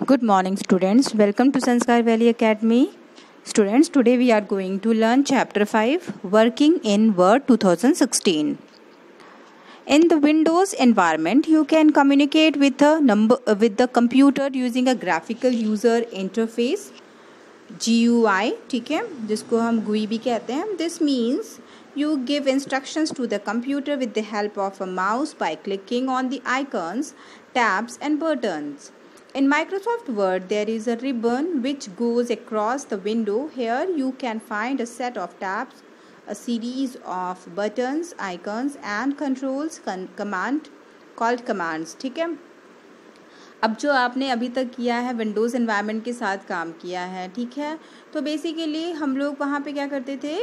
Good morning, students. Welcome to Sanskar Valley Academy. Students, today we are going to learn Chapter 5, Working in Word 2016. In the Windows environment, you can communicate with the computer using a graphical user interface, GUI, ठीक है, जिसको हम GUI भी कहते हैं. This means you give instructions to the computer with the help of a mouse by clicking on the icons, tabs and buttons. In Microsoft Word, there is a ribbon which goes across the window. Here you can find a set of tabs, a series of buttons, icons and controls called commands. ठीक है. अब जो आपने अभी तक किया है Windows environment के साथ काम किया है, ठीक है, तो बेसिकली हम लोग वहाँ पे क्या करते थे,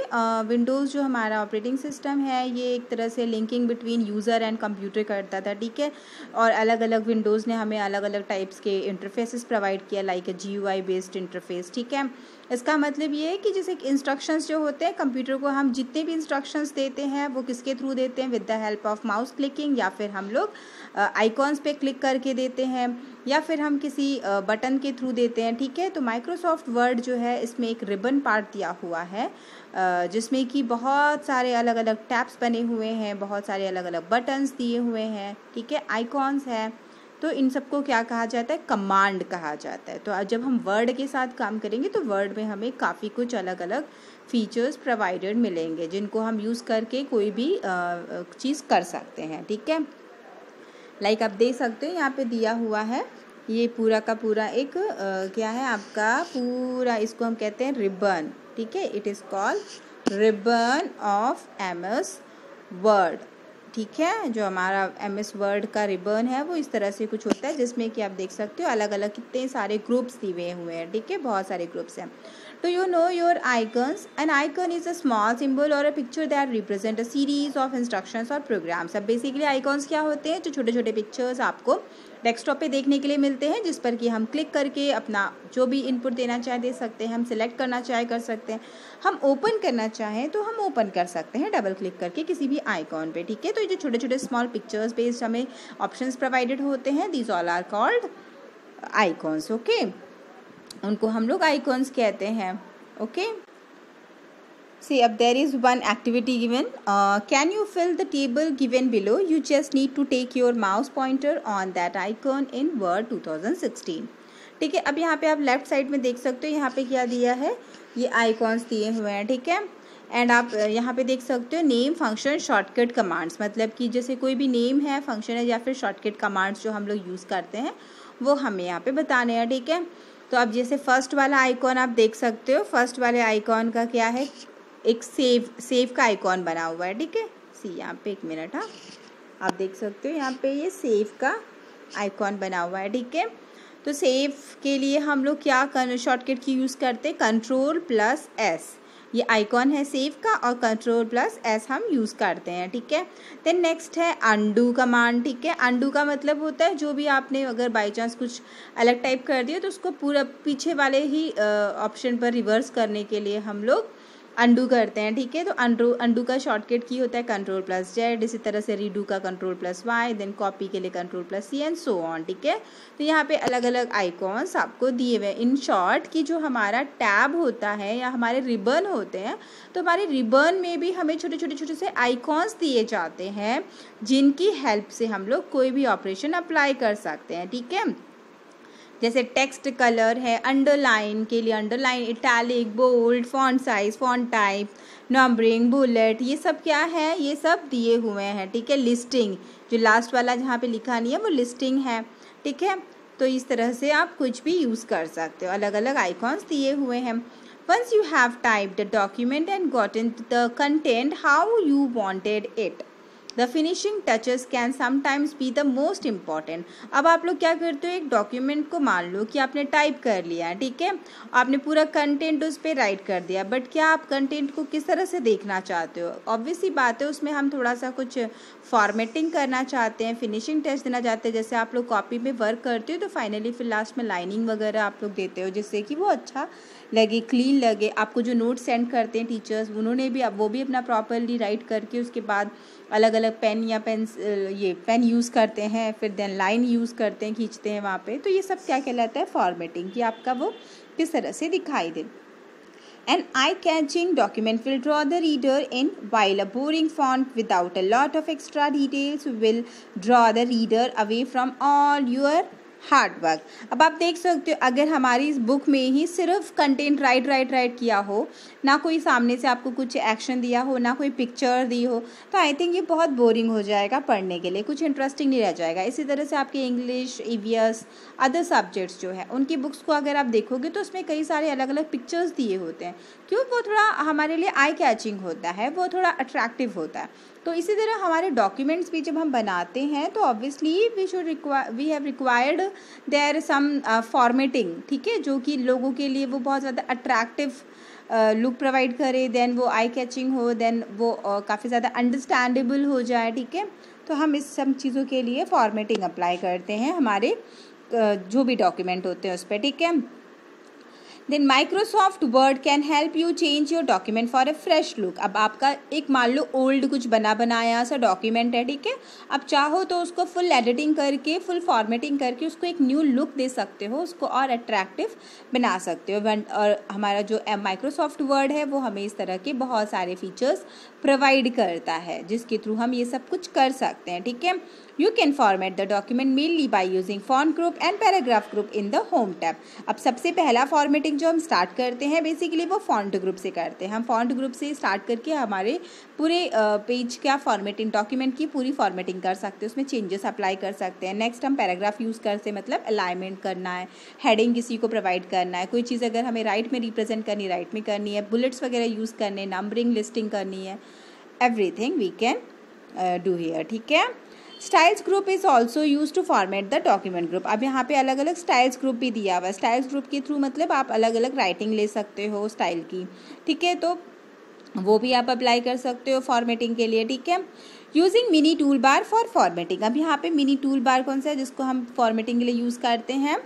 विंडोज़ जो हमारा ऑपरेटिंग सिस्टम है ये एक तरह से linking between user and computer करता था, ठीक है, और अलग अलग विंडोज़ ने हमें अलग अलग टाइप्स के इंटरफेसेस प्रोवाइड किया, लाइक GUI बेस्ड इंटरफेस. ठीक है, इसका मतलब ये है कि जैसे इंस्ट्रक्शंस जो होते हैं कंप्यूटर को, हम जितने भी इंस्ट्रक्शंस देते हैं वो किसके थ्रू देते हैं, with the help of mouse clicking, या फिर हम लोग आइकॉन्स पे क्लिक करके देते हैं, या फिर हम किसी बटन के थ्रू देते हैं. ठीक है, तो माइक्रोसॉफ्ट वर्ड जो है इसमें एक रिबन पार्ट दिया हुआ है जिसमें कि बहुत सारे अलग अलग टैब्स बने हुए हैं, बहुत सारे अलग अलग बटन्स दिए हुए हैं, ठीक है, आइकॉन्स हैं. तो इन सबको क्या कहा जाता है, कमांड कहा जाता है. तो जब हम वर्ड के साथ काम करेंगे तो वर्ड में हमें काफ़ी कुछ अलग अलग फीचर्स प्रोवाइडेड मिलेंगे जिनको हम यूज़ करके कोई भी चीज़ कर सकते हैं. ठीक है, लाइक आप देख सकते हो यहाँ पे दिया हुआ है, ये पूरा का पूरा एक क्या है आपका पूरा, इसको हम कहते हैं रिबन. ठीक है, it is called ribbon of MS word. ठीक है, जो हमारा MS वर्ड का रिबन है वो इस तरह से कुछ होता है जिसमें कि आप देख सकते हो अलग अलग कितने सारे ग्रुप्स दिए हुए हैं. ठीक है, बहुत सारे ग्रुप्स हैं. Do you know your icons? An icon is a small symbol or a picture that represent a series of instructions or programs. अब बेसिकली आइकॉन्स क्या होते हैं, जो छोटे छोटे पिक्चर्स आपको डेस्कटॉप पे देखने के लिए मिलते हैं, जिस पर कि हम क्लिक करके अपना जो भी इनपुट देना चाहे दे सकते हैं, हम सिलेक्ट करना चाहे कर सकते हैं, हम ओपन करना चाहें तो हम ओपन कर सकते हैं डबल क्लिक करके किसी भी आइकॉन पे. ठीक है, तो ये जो छोटे छोटे स्मॉल पिक्चर्स बेस्ड हमें ऑप्शंस प्रोवाइडेड होते हैं, these all are called icons. Okay, उनको हम लोग आइकॉन्स कहते हैं. ओके, see, अब there is one activity given. Can you fill the table given below? You just need to take your mouse pointer on that icon in Word 2016. ठीक है, अब यहाँ पे आप लेफ्ट साइड में देख सकते हो, यहाँ पे क्या दिया है, ये आइकॉन्स दिए हुए हैं. ठीक है, एंड आप यहाँ पे देख सकते हो नेम, फंक्शन, शॉर्टकट कमांड्स, मतलब कि जैसे कोई भी नेम है, फंक्शन है या फिर शॉर्टकट कमांड्स जो हम लोग यूज़ करते हैं वो हमें यहाँ पे बताने हैं. ठीक है, तो अब जैसे फर्स्ट वाला आइकॉन आप देख सकते हो, फर्स्ट वाले आइकॉन का क्या है, एक सेव का आइकॉन बना हुआ है. ठीक है, सी यहाँ पे एक मिनट, हाँ आप देख सकते हो यहाँ पे ये सेव का आइकॉन बना हुआ है. ठीक है, तो सेव के लिए हम लोग क्या शॉर्टकट की यूज़ करते हैं, Ctrl+S, ये आइकॉन है सेव का, और Ctrl+S हम यूज़ करते हैं. ठीक है, देन नेक्स्ट है अंडू कमांड. ठीक है, अंडू का मतलब होता है जो भी आपने अगर बाई चांस कुछ अलग टाइप कर दिया तो उसको पूरा पीछे वाले ही ऑप्शन पर रिवर्स करने के लिए हम लोग अंडू करते हैं. ठीक है, तो अंडू का शॉर्टकट की होता है Ctrl+Z, इसी तरह से रीडू का Ctrl+Y, देन कॉपी के लिए Ctrl+C एंड सो ऑन. ठीक है, तो यहाँ पे अलग अलग आइकॉन्स आपको दिए हुए हैं. इन शॉर्ट कि जो हमारा टैब होता है या हमारे रिबन होते हैं, तो हमारे रिबन में भी हमें छोटे छोटे से आइकॉन्स दिए जाते हैं जिनकी हेल्प से हम लोग कोई भी ऑपरेशन अप्लाई कर सकते हैं. ठीक है, जैसे टेक्स्ट कलर है, अंडरलाइन के लिए underline, italic, bold, font size, font type, numbering, bullet, ये सब क्या है, ये सब दिए हुए हैं. ठीक है, लिस्टिंग, जो लास्ट वाला जहाँ पे लिखा नहीं है वो लिस्टिंग है. ठीक है, तो इस तरह से आप कुछ भी यूज़ कर सकते हो, अलग अलग आइकॉन्स दिए हुए हैं. Once you have typed the document and gotten the content how you wanted it, the finishing touches can sometimes be the most important. अब आप लोग क्या करते हो, एक डॉक्यूमेंट को मान लो कि आपने टाइप कर लिया है. ठीक है, आपने पूरा कंटेंट उस पर राइट कर दिया, बट क्या आप कंटेंट को किस तरह से देखना चाहते हो, ऑब्वियसली बात है उसमें हम थोड़ा सा कुछ फॉर्मेटिंग करना चाहते हैं, फिनिशिंग टच देना चाहते हैं. जैसे आप लोग कॉपी में वर्क करते हो तो फाइनली फिर लास्ट में लाइनिंग वगैरह आप लोग देते हो जिससे कि वो अच्छा लगे, क्लीन लगे. आपको जो नोट सेंड करते हैं टीचर्स, उन्होंने भी वो भी अपना प्रॉपरली राइट करके उसके बाद अलग अलग पेन या ये पेन यूज़ करते हैं, फिर देन लाइन यूज़ करते हैं, खींचते हैं वहाँ पे, तो ये सब क्या कहलाता है, फॉर्मेटिंग, कि आपका वो किस तरह से दिखाई दे। An eye-catching document will draw the reader in, while a boring font without a lot of extra details will draw the reader away from all your hard work. अब आप देख सकते हो, अगर हमारी इस बुक में ही सिर्फ कंटेंट राइट किया हो, ना कोई सामने से आपको कुछ एक्शन दिया हो, ना कोई पिक्चर दी हो, तो आई थिंक ये बहुत बोरिंग हो जाएगा पढ़ने के लिए, कुछ इंटरेस्टिंग नहीं रह जाएगा। इसी तरह से आपके इंग्लिश, ईवीएस, अदर सब्जेक्ट्स जो है उनकी बुक्स को अगर आप देखोगे तो उसमें कई सारे अलग अलग पिक्चर्स दिए होते हैं, क्यों, वो थोड़ा हमारे लिए आई कैचिंग होता है, वो थोड़ा अट्रैक्टिव होता है। तो इसी तरह हमारे डॉक्यूमेंट्स भी जब हम बनाते हैं तो obviously we have required there some formatting, ठीक है, जो कि लोगों के लिए वो बहुत ज़्यादा अट्रैक्टिव लुक प्रोवाइड करे, देन वो आई कैचिंग हो, देन वो काफ़ी ज़्यादा अंडरस्टैंडेबल हो जाए, ठीक है। तो हम इस सब चीज़ों के लिए फॉर्मेटिंग अप्लाई करते हैं हमारे जो भी डॉक्यूमेंट होते हैं उस पर, ठीक है। Then Microsoft Word can help you change your document for a fresh look. अब आपका एक मान लो ओल्ड कुछ बनाया सा डॉक्यूमेंट है, ठीक है, अब चाहो तो उसको फुल एडिटिंग करके, फुल फॉर्मेटिंग करके उसको एक न्यू लुक दे सकते हो, उसको और अट्रैक्टिव बना सकते हो। और हमारा जो माइक्रोसॉफ्ट वर्ड है वो हमें इस तरह के बहुत सारे फीचर्स प्रोवाइड करता है, जिसके थ्रू हम ये सब कुछ कर सकते हैं, ठीक है। You can format the document mainly by using font group and paragraph group in the home tab। अब सबसे पहला फॉर्मेटिंग जो हम स्टार्ट करते हैं बेसिकली वो फॉन्ट ग्रुप से करते हैं। हम फॉन्ट ग्रुप से स्टार्ट करके हमारे पूरे पेज का फॉर्मेटिंग, डॉक्यूमेंट की पूरी फॉर्मेटिंग कर सकते हैं, उसमें चेंजेस अप्लाई कर सकते हैं। नेक्स्ट हम पैराग्राफ यूज़ करते हैं, मतलब अलाइनमेंट करना है, हेडिंग किसी को प्रोवाइड करना है, कोई चीज़ अगर हमें राइट में रिप्रेजेंट करनी, राइट में करनी है, बुलेट्स वगैरह यूज़ करने, नंबरिंग, लिस्टिंग करनी है, everything we can do here, ठीक है। Styles group is also use to format the document group. अब यहाँ पे अलग अलग स्टाइल्स ग्रुप भी दिया हुआ है। स्टाइल्स ग्रुप के थ्रू मतलब आप अलग अलग राइटिंग ले सकते हो स्टाइल की, ठीक है, तो वो भी आप अप्लाई कर सकते हो फॉर्मेटिंग के लिए, ठीक है। Using mini tool bar for formatting. अब यहाँ पे मिनी टूल बार कौन सा है जिसको हम फॉर्मेटिंग के लिए यूज़ करते हैं?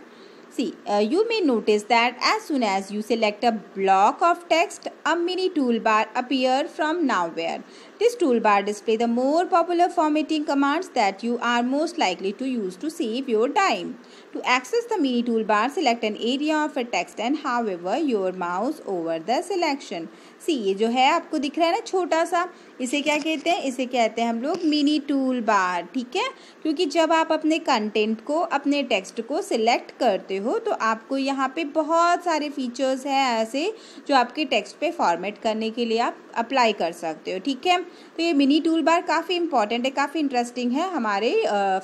See, you may notice that as soon as you select a block of text, a mini toolbar appears from nowhere. This toolbar displays the more popular formatting commands that you are most likely to use to save your time. To access the mini toolbar, select an area of a text and hover your mouse over the selection. See, ये जो है आपको दिख रहा है ना छोटा सा, इसे क्या कहते हैं? इसे कहते हैं हम लोग मिनी टूल बार, ठीक है, क्योंकि जब आप अपने कंटेंट को, अपने टेक्स्ट को सिलेक्ट करते हो तो आपको यहाँ पे बहुत सारे फीचर्स हैं ऐसे जो आपके टेक्स्ट पे फॉर्मेट करने के लिए आप अप्लाई कर सकते हो, ठीक है। तो ये मिनी टूल बार काफ़ी इंपॉर्टेंट है, काफ़ी इंटरेस्टिंग है हमारे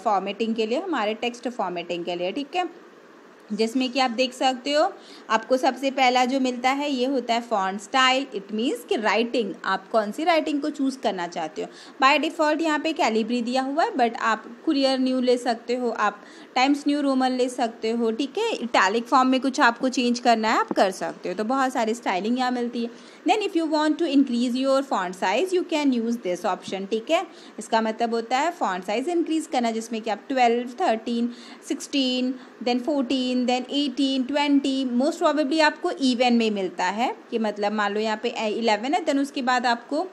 फॉर्मेटिंग के लिए, हमारे टेक्स्ट फॉर्मेटिंग के लिए, ठीक है। जिसमें कि आप देख सकते हो आपको सबसे पहला जो मिलता है ये होता है फॉन्ट स्टाइल। इट मीन्स कि राइटिंग, आप कौन सी राइटिंग को चूज़ करना चाहते हो। बाय डिफ़ॉल्ट यहाँ पे कैलिब्री दिया हुआ है, बट आप कुरियर न्यू ले सकते हो, आप टाइम्स न्यू रोमन ले सकते हो, ठीक है। इटैलिक फॉर्म में कुछ आपको चेंज करना है आप कर सकते हो। तो बहुत सारी स्टाइलिंग यहाँ मिलती है। Then if you want to increase your font size you can use this option, ठीक है। इसका मतलब होता है फॉन्ट साइज़ इंक्रीज़ करना, जिसमें कि आप 12, 13, 16, देन 14, देन 18, 20, मोस्ट प्रोबेबली आपको इवन में मिलता है कि मतलब मान लो यहाँ पे 11 है, देन उसके बाद आपको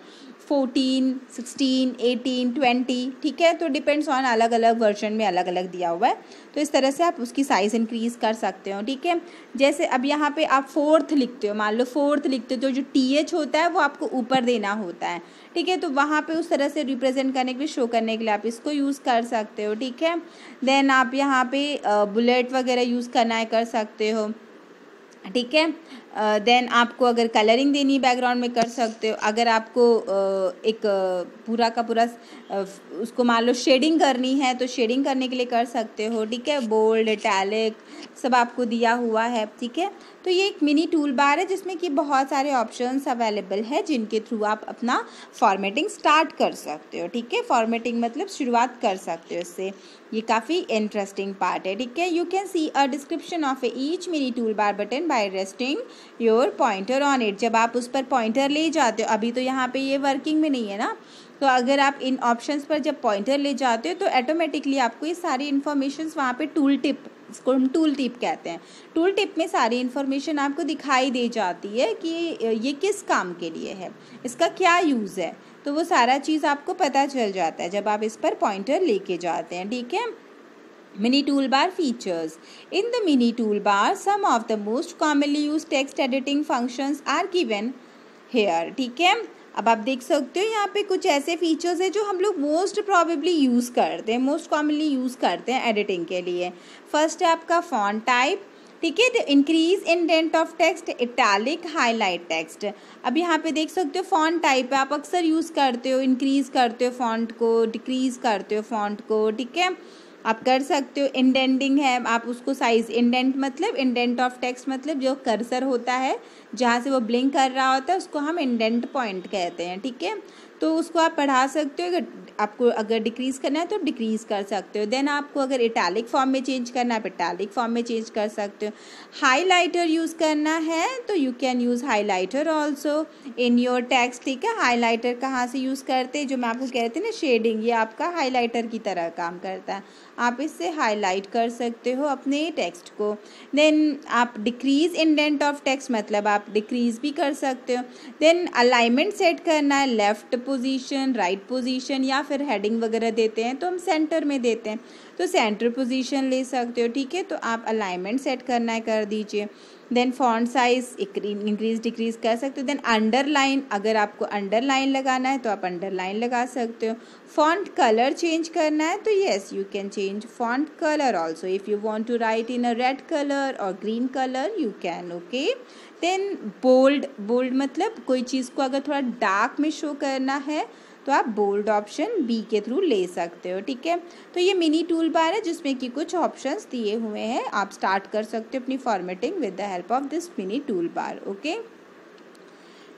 14, 16, 18, 20, ठीक है। तो डिपेंड्स ऑन अलग अलग वर्जन में अलग अलग दिया हुआ है, तो इस तरह से आप उसकी साइज़ इंक्रीज़ कर सकते हो, ठीक है। जैसे अब यहाँ पे आप 4th लिखते हो, मान लो 4th लिखते हो तो जो TH होता है वो आपको ऊपर देना होता है, ठीक है। तो वहाँ पे उस तरह से रिप्रेजेंट करने के लिए, शो करने के लिए आप इसको यूज़ कर सकते हो, ठीक है। देन आप यहाँ पे बुलेट वगैरह यूज़ करना है कर सकते हो, ठीक है। देन आपको अगर कलरिंग देनी बैकग्राउंड में कर सकते हो। अगर आपको एक पूरा का पूरा उसको मान लो शेडिंग करनी है तो शेडिंग करने के लिए कर सकते हो, ठीक है। बोल्ड, इटैलिक सब आपको दिया हुआ है, ठीक है। तो ये एक मिनी टूल बार है जिसमें कि बहुत सारे ऑप्शंस अवेलेबल है जिनके थ्रू आप अपना फॉर्मेटिंग स्टार्ट कर सकते हो, ठीक है। फॉर्मेटिंग मतलब शुरुआत कर सकते हो इससे, ये काफ़ी इंटरेस्टिंग पार्ट है, ठीक है। You can see a description of each mini tool bar button by resting your pointer on it. जब आप उस पर पॉइंटर ले जाते हो, अभी तो यहाँ पे ये वर्किंग में नहीं है ना, तो अगर आप इन ऑप्शंस पर जब पॉइंटर ले जाते हो तो ऑटोमेटिकली आपको ये सारी इन्फॉर्मेशंस वहाँ पे टूल टिप, इसको हम टूल टिप कहते हैं, टूल टिप में सारी इन्फॉर्मेशन आपको दिखाई दे जाती है कि ये किस काम के लिए है, इसका क्या यूज़ है, तो वो सारा चीज़ आपको पता चल जाता है जब आप इस पर पॉइंटर लेके जाते हैं, ठीक है। Mini toolbar features. In the mini toolbar, some of the most commonly used text editing functions are given here. ठीक है, अब आप देख सकते हो यहाँ पे कुछ ऐसे फीचर्स है जो हम लोग मोस्ट प्रॉबेबली यूज़ करते हैं, मोस्ट कॉमनली यूज़ करते हैं एडिटिंग के लिए। फर्स्ट है आपका फॉन्ट टाइप, ठीक है, increase indent of text, italic, highlight text. अब यहाँ पे देख सकते हो फॉन्ट टाइप है, आप अक्सर यूज़ करते हो, इंक्रीज करते हो फॉन्ट को, डिक्रीज करते हो फॉन्ट को, ठीक है, आप कर सकते हो। इंडेंटिंग है, आप उसको साइज, इंडेंट मतलब इंडेंट ऑफ टेक्स्ट मतलब जो कर्सर होता है जहाँ से वो ब्लिंक कर रहा होता है उसको हम इंडेंट पॉइंट कहते हैं, ठीक है। तो उसको आप बढ़ा सकते हो, अगर आपको अगर डिक्रीज़ करना है तो डिक्रीज़ कर सकते हो। देन आपको अगर इटैलिक फॉर्म में चेंज करना है आप इटैलिक फॉर्म में चेंज कर सकते हो। हाईलाइटर यूज़ करना है तो you can use highlighter also in your text, ठीक है। हाईलाइटर कहाँ से यूज़ करते हैं, जो मैं आपको कहती हूँ ना शेडिंग, ये आपका हाईलाइटर की तरह काम करता है, आप इससे हाईलाइट कर सकते हो अपने टेक्स्ट को। देन आप डिक्रीज़ इंडेंट ऑफ टेक्स्ट मतलब आप डिक्रीज़ भी कर सकते हो। देन अलाइनमेंट सेट करना है, लेफ़्ट पोजीशन, राइट पोजीशन, या फिर हेडिंग वगैरह देते हैं तो हम सेंटर में देते हैं तो सेंटर पोजीशन ले सकते हो, ठीक है। तो आप अलाइनमेंट सेट करना है कर दीजिए। Then font size increase decrease कर सकते हो। देन अंडरलाइन, अगर आपको अंडरलाइन लगाना है तो आप अंडरलाइन लगा सकते हो। फॉन्ट कलर चेंज करना है तो yes you can change font colour also, if you want to write in a red colour और green colour you can, okay. Then bold, bold मतलब कोई चीज़ को अगर थोड़ा डार्क में शो करना है तो आप बोल्ड ऑप्शन बी के थ्रू ले सकते हो, ठीक है। तो ये मिनी टूल बार है जिसमें कि कुछ ऑप्शंस दिए हुए हैं, आप स्टार्ट कर सकते हो अपनी formatting with the help of this mini tool bar, okay.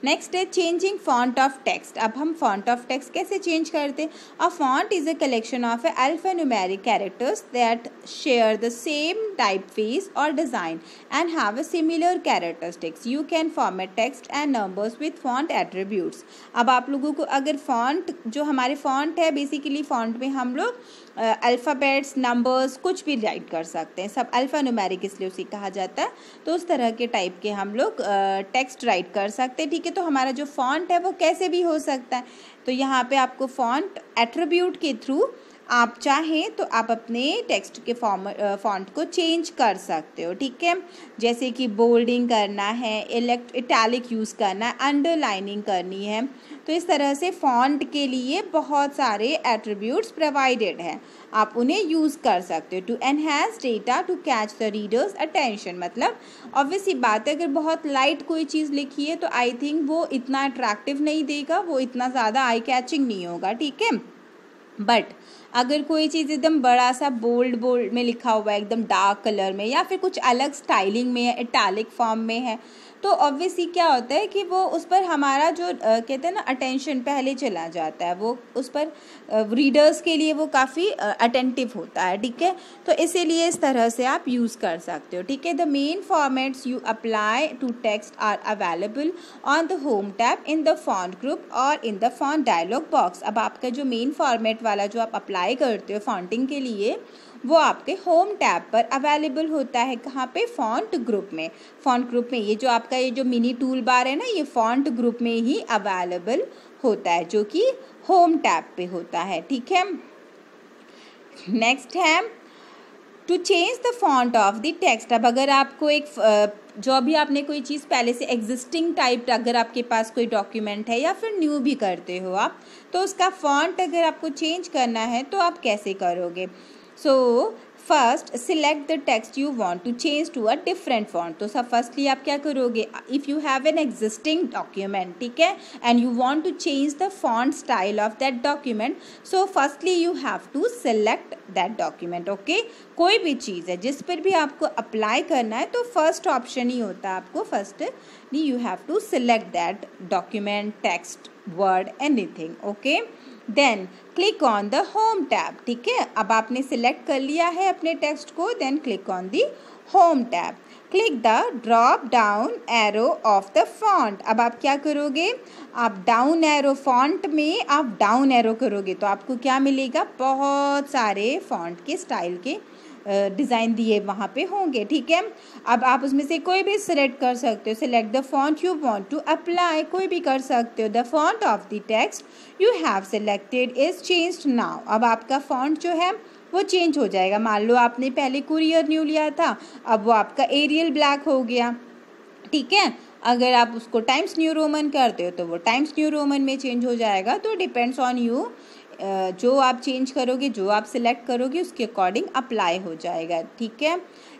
Next है चेंजिंग फॉन्ट ऑफ टेक्स्ट। अब हम फॉन्ट ऑफ टेक्स्ट कैसे चेंज करते हैं। A font is a collection of alphanumeric characters that share the same typeface or design and have a similar characteristics. You can format text and numbers with font attributes. अब आप लोगों को अगर font, जो हमारे font है basically font में हम लोग अल्फ़ाबेट्स, नंबर्स कुछ भी राइट कर सकते हैं, सब अल्फ़ान्यूमेरिक इसलिए उसे कहा जाता है। तो उस तरह के टाइप के हम लोग टेक्स्ट राइट कर सकते हैं, ठीक है। तो हमारा जो फॉन्ट है वो कैसे भी हो सकता है। तो यहाँ पे आपको फॉन्ट एट्रीब्यूट के थ्रू आप चाहें तो आप अपने टेक्स्ट के फॉन्ट को चेंज कर सकते हो, ठीक है। जैसे कि बोल्डिंग करना है, इटैलिक यूज़ करना है, अंडरलाइनिंग करनी है, तो इस तरह से फॉन्ट के लिए बहुत सारे एट्रीब्यूट्स प्रोवाइडेड हैं, आप उन्हें यूज़ कर सकते हो। To enhance data to catch the readers attention, मतलब ऑब्वियसली बात है अगर बहुत लाइट कोई चीज़ लिखी है तो आई थिंक वो इतना अट्रैक्टिव नहीं देगा, वो इतना ज़्यादा आई कैचिंग नहीं होगा, ठीक है। बट अगर कोई चीज़ एकदम बड़ा सा बोल्ड में लिखा हुआ है, एकदम डार्क कलर में, या फिर कुछ अलग स्टाइलिंग में है, इटैलिक फॉर्म में है, तो ऑब्वियसली क्या होता है कि वो उस पर हमारा जो कहते हैं ना अटेंशन पहले चला जाता है, वो उस पर रीडर्स के लिए वो काफ़ी अटेंटिव होता है, ठीक है। तो इसीलिए इस तरह से आप यूज़ कर सकते हो, ठीक है। The main formats you apply to text are available on the home tab in the font group और in the font dialog box. अब आपका जो मेन फॉर्मेट वाला जो आप अप्लाई करते हो फॉन्टिंग के लिए वो आपके होम टैब पर अवेलेबल होता है, कहाँ पे, फॉन्ट ग्रुप में। फॉन्ट ग्रुप में ये जो आपका ये जो मिनी टूल बार है ना, ये फॉन्ट ग्रुप में ही अवेलेबल होता है, जो कि होम टैब पे होता है, ठीक है। नेक्स्ट है to change the font of the text. अब अगर आपको एक जो अभी आपने कोई चीज़ पहले से एग्जिस्टिंग टाइप, अगर आपके पास कोई डॉक्यूमेंट है या फिर न्यू भी करते हो आप, तो उसका फॉन्ट अगर आपको चेंज करना है तो आप कैसे करोगे। So first select the text you want to change to a different font. तो सब फर्स्टली आप क्या करोगे, if you have an existing document, ठीक है, and you want to change the font style of that document, so firstly you have to select that document, okay। कोई भी चीज़ है जिस पर भी आपको अप्लाई करना है तो फर्स्ट ऑप्शन ही होता है, आपको firstly you have to select that document, text, word, anything, okay। Then click on the home tab, ठीक है। अब आपने सिलेक्ट कर लिया है अपने टेक्स्ट को, then click on the home tab, click the drop down arrow of the font. अब आप क्या करोगे, आप डाउन एरो, फॉन्ट में आप डाउन एरो करोगे तो आपको क्या मिलेगा, बहुत सारे फॉन्ट के स्टाइल के डिज़ाइन दिए वहाँ पे होंगे, ठीक है। अब आप उसमें से कोई भी सिलेक्ट कर सकते हो। Select the font you want to apply, कोई भी कर सकते हो। The font of the text you have selected is changed now. अब आपका फॉन्ट जो है वो चेंज हो जाएगा। मान लो आपने पहले कुरियर न्यू लिया था, अब वो आपका एरियल ब्लैक हो गया, ठीक है। अगर आप उसको टाइम्स न्यू रोमन करते हो तो वो टाइम्स न्यू रोमन में चेंज हो जाएगा। तो डिपेंड्स ऑन यू, जो आप चेंज करोगे, जो आप सिलेक्ट करोगे उसके अकॉर्डिंग अप्लाई हो जाएगा, ठीक है।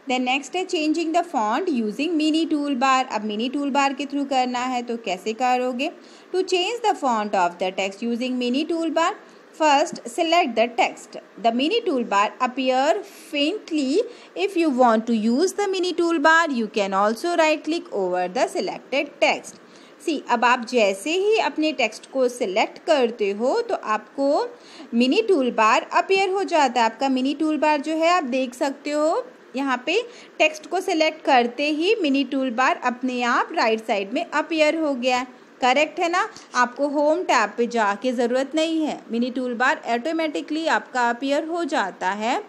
देन नेक्स्ट है changing the font using mini tool बार। अब मिनी टूल बार के थ्रू करना है तो कैसे करोगे? To change the font of the text using mini tool bar, first select the text. The mini toolbar appear faintly. If you want to use the mini toolbar, you can also right click over the selected text. See, अब आप जैसे ही अपने text को select करते हो तो आपको mini tool बार appear हो जाता है। आपका मिनी टूल बार जो है आप देख सकते हो यहाँ पे, टेक्स्ट को सिलेक्ट करते ही मिनी टूल बार अपने आप राइट साइड में अपीयर हो गया। करेक्ट है ना? आपको होम टैब पे जाके ज़रूरत नहीं है, मिनी टूल बार ऑटोमेटिकली आपका अपीयर हो जाता है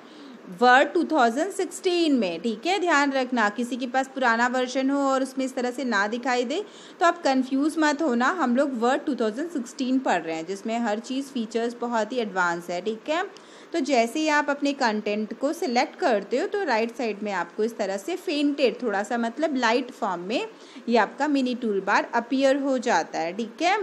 वर्ड 2016 में, ठीक है। ध्यान रखना, किसी के पास पुराना वर्जन हो और उसमें इस तरह से ना दिखाई दे तो आप कंफ्यूज मत होना। हम लोग वर्ड 2016 पढ़ रहे हैं जिसमें हर चीज़ फीचर्स बहुत ही एडवांस है, ठीक है। तो जैसे ही आप अपने कंटेंट को सिलेक्ट करते हो तो राइट साइड में आपको इस तरह से फेंटेड, थोड़ा सा मतलब लाइट फॉर्म में ये आपका मिनी टूल बार अपीयर हो जाता है, ठीक है।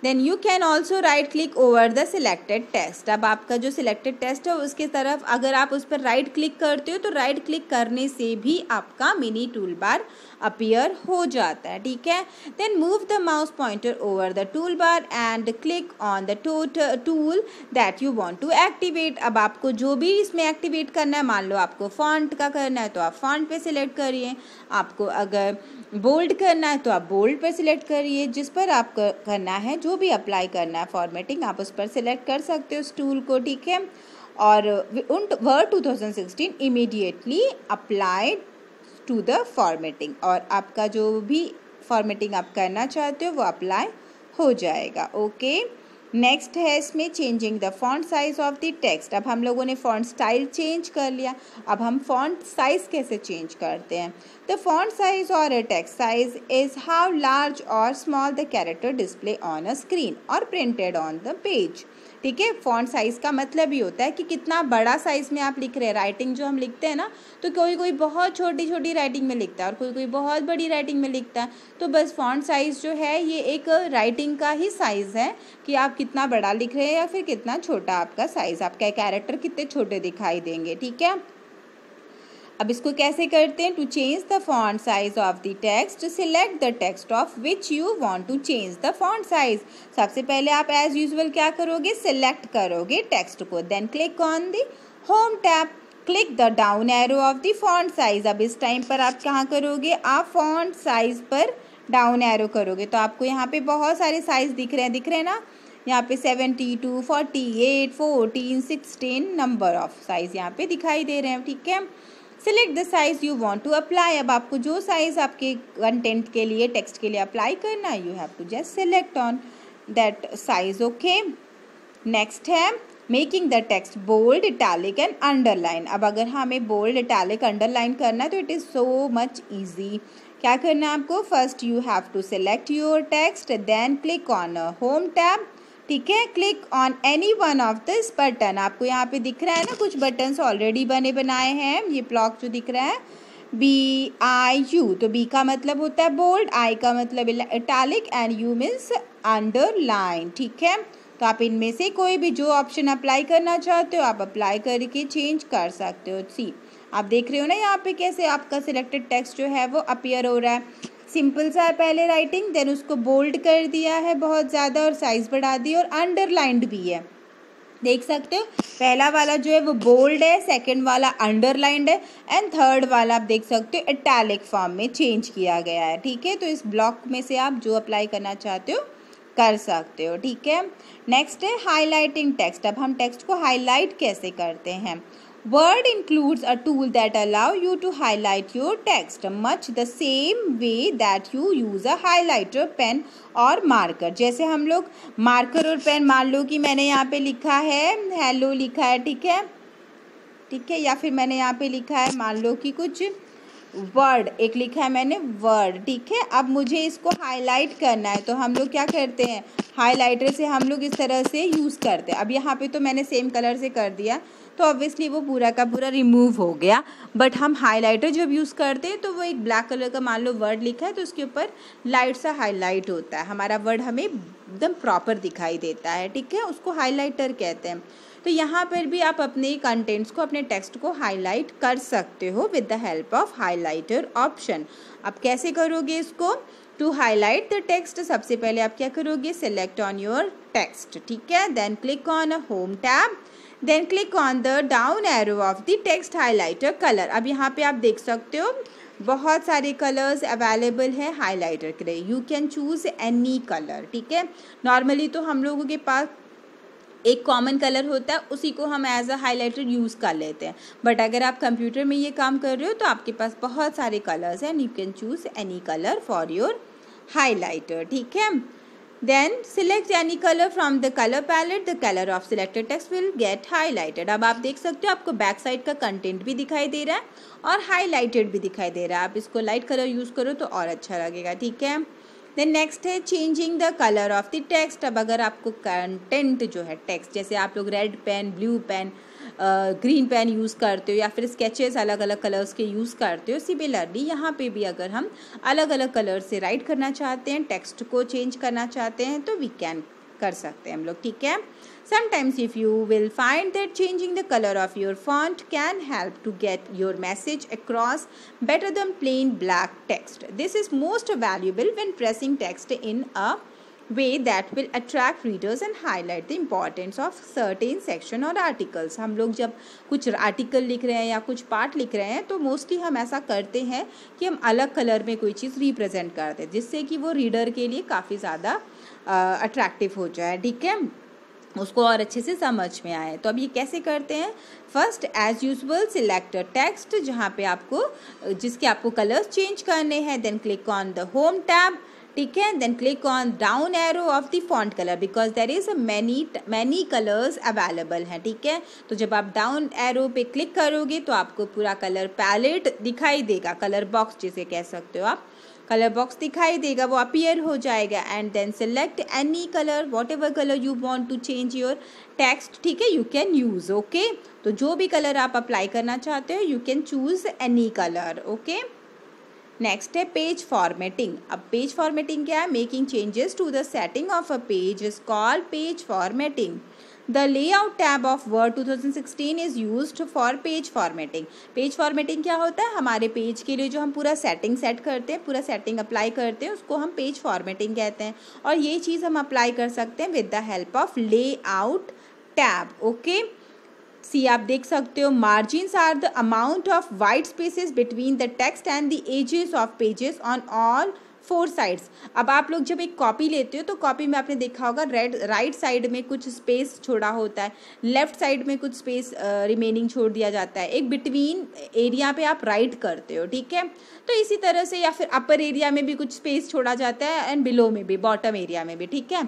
Then you can also right click over the selected text. अब आपका जो सिलेक्टेड टेक्स्ट है उसके तरफ अगर आप उस पर राइट क्लिक करते हो तो राइट क्लिक करने से भी आपका मिनी टूल बार अपीयर हो जाता है, ठीक है। Then move the mouse pointer over the tool bar and click on the tool that you want to activate. अब आपको जो भी इसमें एक्टिवेट करना है, मान लो आपको फॉन्ट का करना है तो आप फॉन्ट पे सिलेक्ट करिए, आपको अगर बोल्ड करना है तो आप बोल्ड पर सिलेक्ट करिए, जिस पर आप करना है, जो भी अप्लाई करना है फॉर्मेटिंग आप उस पर सिलेक्ट कर सकते हो उस टूल को, ठीक है। और Word 2016 immediately applied to the formatting, और आपका जो भी फॉर्मेटिंग आप करना चाहते हो वो अप्लाई हो जाएगा, ओके। नेक्स्ट है इसमें changing the font size of the text. अब हम लोगों ने फॉन्ट स्टाइल चेंज कर लिया, अब हम फॉन्ट साइज कैसे चेंज करते हैं? द फॉन्ट साइज और text size is how large और small the character display on a screen और प्रिंटेड ऑन द पेज, ठीक है। फॉन्ट साइज़ का मतलब ये होता है कि कितना बड़ा साइज़ में आप लिख रहे हैं। राइटिंग जो हम लिखते हैं ना, तो कोई कोई बहुत छोटी छोटी राइटिंग में लिखता है और कोई कोई बहुत बड़ी राइटिंग में लिखता है। तो बस फॉन्ट साइज़ जो है ये एक राइटिंग का ही साइज़ है कि आप कितना बड़ा लिख रहे हैं या फिर कितना छोटा आपका साइज़, आपका कैरेक्टर कितने छोटे दिखाई देंगे, ठीक है। अब इसको कैसे करते हैं? To change the font size of the text, select the text of which you want to change the font size. सबसे पहले आप एज यूजुअल क्या करोगे? सिलेक्ट करोगे टेक्स्ट को, then click on the home tab, click the down arrow of the font size. अब इस time पर आप कहाँ करोगे? आप फॉन्ट साइज पर डाउन एरो करोगे तो आपको यहाँ पे बहुत सारे साइज दिख रहे हैं ना, यहाँ पे 72, 48, 14, 16 नंबर ऑफ साइज यहाँ पे दिखाई दे रहे हैं, ठीक है। Select the size you want to apply. अब आपको जो साइज आपके कंटेंट के लिए, टेक्स्ट के लिए अप्लाई करना है, you have to just select on that size, okay. Next है making the text bold, italic and underline. अब अगर हमें बोल्ड, इटैलिक, अंडरलाइन करना है तो it is so much easy. क्या करना है आपको? First you have to select your text, then click on home tab, ठीक है। Click on any one of this button. आपको यहाँ पे दिख रहा है ना कुछ बटन्स ऑलरेडी बनाए हैं, ये ब्लॉक जो दिख रहा है BIU, तो B का मतलब होता है बोल्ड, I का मतलब italic and U means underline, ठीक है। तो आप इनमें से कोई भी जो ऑप्शन अप्लाई करना चाहते हो आप अप्लाई करके चेंज कर सकते हो। सी, आप देख रहे हो ना यहाँ पे कैसे आपका सिलेक्टेड टेक्स्ट जो है वो अपीयर हो रहा है। सिंपल सा है पहले राइटिंग, देन उसको बोल्ड कर दिया है बहुत ज़्यादा और साइज बढ़ा दी और अंडरलाइंड भी है, देख सकते हो। पहला वाला जो है वो बोल्ड है, सेकंड वाला अंडरलाइंड है एंड थर्ड वाला आप देख सकते हो इटैलिक फॉर्म में चेंज किया गया है, ठीक है। तो इस ब्लॉक में से आप जो अप्लाई करना चाहते हो कर सकते हो, ठीक है। नेक्स्ट है हाईलाइटिंग टेक्स्ट। अब हम टेक्स्ट को हाईलाइट कैसे करते हैं? Word includes a tool that allow you to highlight your text much the same way that you use a highlighter, pen और marker। जैसे हम लोग मार्कर और पेन, मान लो कि मैंने यहाँ पे लिखा है हेलो लिखा है, ठीक है। ठीक है, या फिर मैंने यहाँ पे लिखा है मान लो कि कुछ वर्ड एक लिखा है मैंने वर्ड, ठीक है। अब मुझे इसको हाईलाइट करना है, तो हम लोग क्या करते हैं, हाईलाइटर से हम लोग इस तरह से यूज़ करते हैं। अब यहाँ पे तो मैंने सेम कलर से कर दिया, तो ऑब्वियसली वो पूरा का पूरा रिमूव हो गया। बट हम हाईलाइटर जब यूज़ करते हैं तो वो एक ब्लैक कलर का मान लो वर्ड लिखा है, तो उसके ऊपर लाइट सा हाईलाइट होता है, हमारा वर्ड हमें एकदम प्रॉपर दिखाई देता है, ठीक है, उसको हाईलाइटर कहते हैं। तो यहाँ पर भी आप अपने कंटेंट्स को, अपने टेक्स्ट को हाईलाइट कर सकते हो with the help of highlighter option. अब कैसे करोगे इसको, टू हाईलाइट द टेक्स्ट सबसे पहले आप क्या करोगे, सिलेक्ट ऑन योर टेक्स्ट, ठीक है, then click on a home tab, then click on the down arrow of the text highlighter colour. अब यहाँ पे आप देख सकते हो बहुत सारे कलर्स अवेलेबल हैं हाईलाइटर के लिए, you can choose any colour, ठीक है। नॉर्मली तो हम लोगों के पास एक कॉमन कलर होता है, उसी को हम एज अ हाईलाइटर यूज़ कर लेते हैं, बट अगर आप कंप्यूटर में ये काम कर रहे हो तो आपके पास बहुत सारे कलर्स हैं, you can choose any colour for your highlighter, ठीक है। Then select any colour from the colour palette, the colour of selected text will get highlighted. अब आप देख सकते हो आपको बैक साइड का कंटेंट भी दिखाई दे रहा है और हाईलाइटेड भी दिखाई दे रहा है। आप इसको लाइट कलर यूज़ करो तो और अच्छा लगेगा, ठीक है। देन नेक्स्ट है changing the colour of the text. अब अगर आपको कंटेंट जो है टेक्स्ट, जैसे आप लोग red pen, blue pen, green pen use करते हो या फिर स्केचेस अलग अलग कलर्स के यूज़ करते हो, सिमिलरली यहाँ पे भी अगर हम अलग अलग कलर से राइट करना चाहते हैं, टेक्स्ट को चेंज करना चाहते हैं, तो वी कैन कर सकते हैं हम लोग, ठीक है। Sometimes if you will find that changing the color of your font can help to get your message across better than plain black text. This is most valuable when pressing text in a way that will attract readers and highlight the importance of certain section or articles. हम लोग जब कुछ article लिख रहे हैं या कुछ part लिख रहे हैं तो मोस्टली हम ऐसा करते हैं कि हम अलग कलर में कोई चीज़ रिप्रेजेंट करते हैं, जिससे कि वो रीडर के लिए काफ़ी ज़्यादा अट्रैक्टिव हो जाए, ठीक है, उसको और अच्छे से समझ में आए। तो अब ये कैसे करते हैं, first as usual select a text, जहाँ पे आपको जिसके आपको कलर्स चेंज करने हैं, then click on the home tab, ठीक है, then click on down arrow of the font colour because there is many colours available हैं, ठीक है। तो जब आप डाउन एरो पे क्लिक करोगे तो आपको पूरा कलर पैलेट दिखाई देगा, कलर बॉक्स जिसे कह सकते हो आप, कलर बॉक्स दिखाई देगा, वो अपीयर हो जाएगा। And then select any colour, whatever colour you want to change your text, ठीक है, यू कैन यूज़, ओके। तो जो भी कलर आप अप्लाई करना चाहते हो you can choose any colour, okay. Next है पेज फॉर्मेटिंग। अब पेज फॉर्मेटिंग क्या है, making changes to the setting of a page is called page formatting. The layout tab of Word 2016 is used for page formatting. Page formatting क्या होता है, हमारे page के लिए जो हम पूरा सेटिंग सेट करते हैं, पूरा सेटिंग अप्लाई करते हैं, उसको हम पेज फॉर्मेटिंग कहते हैं। और ये चीज़ हम अप्लाई कर सकते हैं with the help of layout tab, okay. See आप देख सकते हो margins are the amount of white spaces between the text and the edges of pages on all 4 sides. अब आप लोग जब एक कॉपी लेते हो तो कॉपी में आपने देखा होगा राइट साइड में कुछ स्पेस छोड़ा होता है, लेफ्ट साइड में कुछ स्पेस रिमेनिंग छोड़ दिया जाता है, एक बिटवीन एरिया पे आप राइट करते हो, ठीक है। तो इसी तरह से, या फिर अपर एरिया में भी कुछ स्पेस छोड़ा जाता है एंड बिलो में भी, बॉटम एरिया में भी, ठीक है।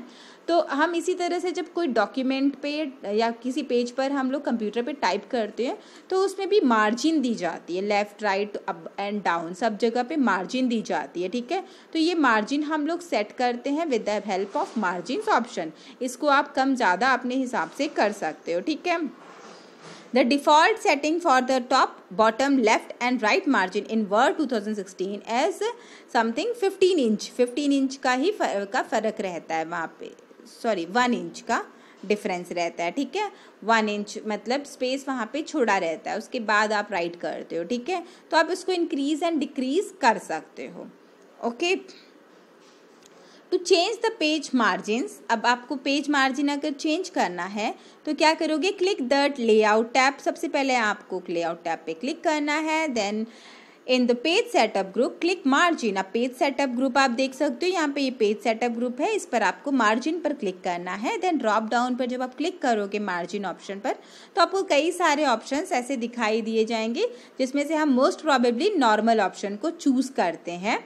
तो हम इसी तरह से जब कोई डॉक्यूमेंट पे या किसी पेज पर हम लोग कंप्यूटर पे टाइप करते हैं तो उसमें भी मार्जिन दी जाती है, left right up and down सब जगह पे मार्जिन दी जाती है, ठीक है। तो ये मार्जिन हम लोग सेट करते हैं with the help of margins option. इसको आप कम ज़्यादा अपने हिसाब से कर सकते हो, ठीक है। The default setting for the top, bottom, left and right margin in Word 2016 is something 15 inch. 15 inch का ही फ़र्क रहता है वहाँ पे, सॉरी 1 इंच का डिफरेंस रहता है, ठीक है। 1 इंच मतलब स्पेस वहाँ पे छोड़ा रहता है, उसके बाद आप राइट करते हो, ठीक है। तो आप इसको इंक्रीज एंड डिक्रीज कर सकते हो, okay. To change the page margins, अब आपको पेज मार्जिन अगर चेंज करना है तो क्या करोगे, क्लिक द लेआउट टैब। सबसे पहले आपको लेआउट टैब पे क्लिक करना है, then in the page setup group click margin. अब पेज सेटअप ग्रुप आप देख सकते हो, यहाँ पे ये पेज सेटअप ग्रुप है, इस पर आपको मार्जिन पर क्लिक करना है। देन ड्रॉप डाउन पर जब आप क्लिक करोगे मार्जिन ऑप्शन पर तो आपको कई सारे ऑप्शंस ऐसे दिखाई दिए जाएंगे, जिसमें से हम मोस्ट प्रोबेबली नॉर्मल ऑप्शन को चूज़ करते हैं,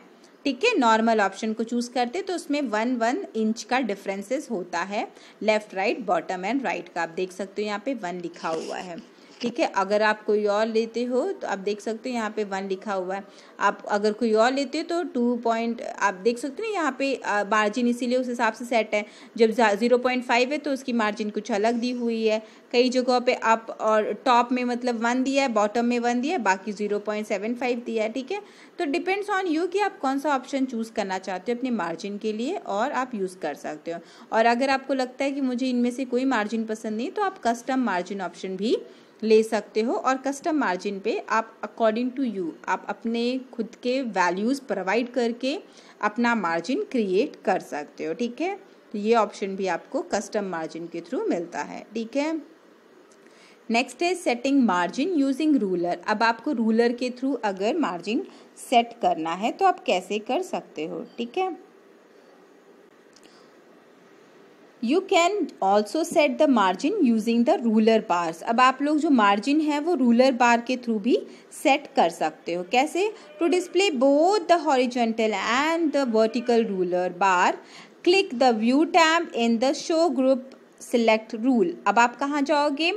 ठीक है। नॉर्मल ऑप्शन को चूज़ करते तो उसमें 1 इंच का डिफरेंसेस होता है, left right bottom and right का। आप देख सकते हो यहाँ पे 1 लिखा हुआ है, ठीक है। अगर आप कोई और लेते हो तो आप देख सकते हो यहाँ पे 1 लिखा हुआ है। आप अगर कोई और लेते हो तो 2 पॉइंट आप देख सकते हो ना, यहाँ पे मार्जिन इसीलिए उस हिसाब से सेट है। जब 0.5 है तो उसकी मार्जिन कुछ अलग दी हुई है। कई जगहों पे अप और टॉप में मतलब 1 दिया है, बॉटम में 1 दिया है, बाकी 0.75 दिया है। ठीक है, तो डिपेंड्स ऑन यू कि आप कौन सा ऑप्शन चूज़ करना चाहते हो अपने मार्जिन के लिए, और आप यूज़ कर सकते हो। और अगर आपको लगता है कि मुझे इनमें से कोई मार्जिन पसंद नहीं तो आप कस्टम मार्जिन ऑप्शन भी ले सकते हो, और कस्टम मार्जिन पे आप अकॉर्डिंग टू यू आप अपने खुद के वैल्यूज़ प्रोवाइड करके अपना मार्जिन क्रिएट कर सकते हो। ठीक है, तो ये ऑप्शन भी आपको कस्टम मार्जिन के थ्रू मिलता है। ठीक है, नेक्स्ट है सेटिंग मार्जिन यूजिंग रूलर। अब आपको रूलर के थ्रू अगर मार्जिन सेट करना है तो आप कैसे कर सकते हो। ठीक है, you can also set the margin using the ruler bars. अब आप लोग जो मार्जिन है वो रूलर बार के थ्रू भी सेट कर सकते हो। कैसे? To display both the horizontal and the vertical ruler bar, click the view tab in the show group, select rule. अब आप कहाँ जाओगे?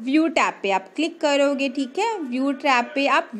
व्यू टैब पे आप क्लिक करोगे। ठीक है, व्यू टैब पे आप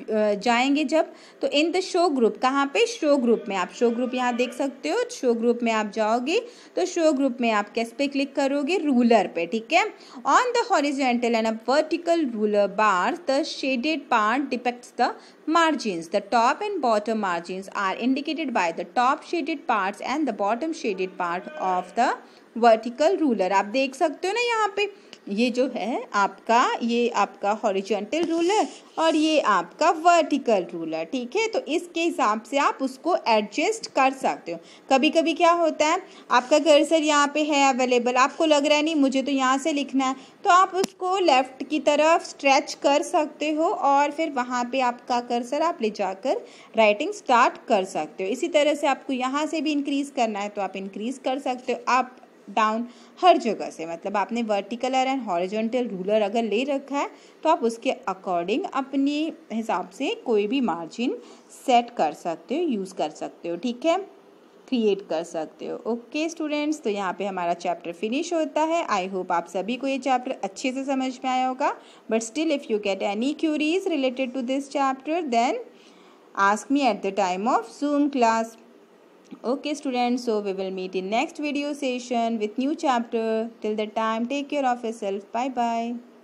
जाएंगे जब, तो इन द शो ग्रुप, कहाँ पे? शो ग्रुप में। आप शो ग्रुप यहाँ देख सकते हो, शो ग्रुप में आप जाओगे तो शो ग्रुप में आप किस पे क्लिक करोगे? रूलर पे। ठीक है, on the horizontal and a vertical ruler bar the shaded part depicts the margins. The top and bottom margins are indicated by the top shaded parts and the bottom shaded part of the vertical ruler. आप देख सकते हो ना यहाँ पे, ये जो है आपका, ये आपका हॉरिजॉन्टल रूलर और ये आपका वर्टिकल रूलर। ठीक है, तो इसके हिसाब से आप उसको एडजस्ट कर सकते हो। कभी कभी क्या होता है, आपका कर्सर यहाँ पे है अवेलेबल, आपको लग रहा है नहीं मुझे तो यहाँ से लिखना है, तो आप उसको लेफ़्ट की तरफ स्ट्रेच कर सकते हो और फिर वहाँ पे आपका कर्सर आप ले जाकर राइटिंग स्टार्ट कर सकते हो। इसी तरह से आपको यहाँ से भी इंक्रीज़ करना है तो आप इंक्रीज़ कर सकते हो, अप डाउन हर जगह से। मतलब आपने वर्टिकल एंड हॉरिजॉन्टल रूलर अगर ले रखा है तो आप उसके अकॉर्डिंग अपने हिसाब से कोई भी मार्जिन सेट कर सकते हो, यूज़ कर सकते हो। ठीक है, क्रिएट कर सकते हो। ओके स्टूडेंट्स, तो यहाँ पे हमारा चैप्टर फिनिश होता है। आई होप आप सभी को ये चैप्टर अच्छे से समझ में आया होगा। But still if you get any queries related to this chapter then ask me at the time of Zoom class. Okay students, so we will meet in next video session with new chapter. Till that time, take care of yourself. Bye bye.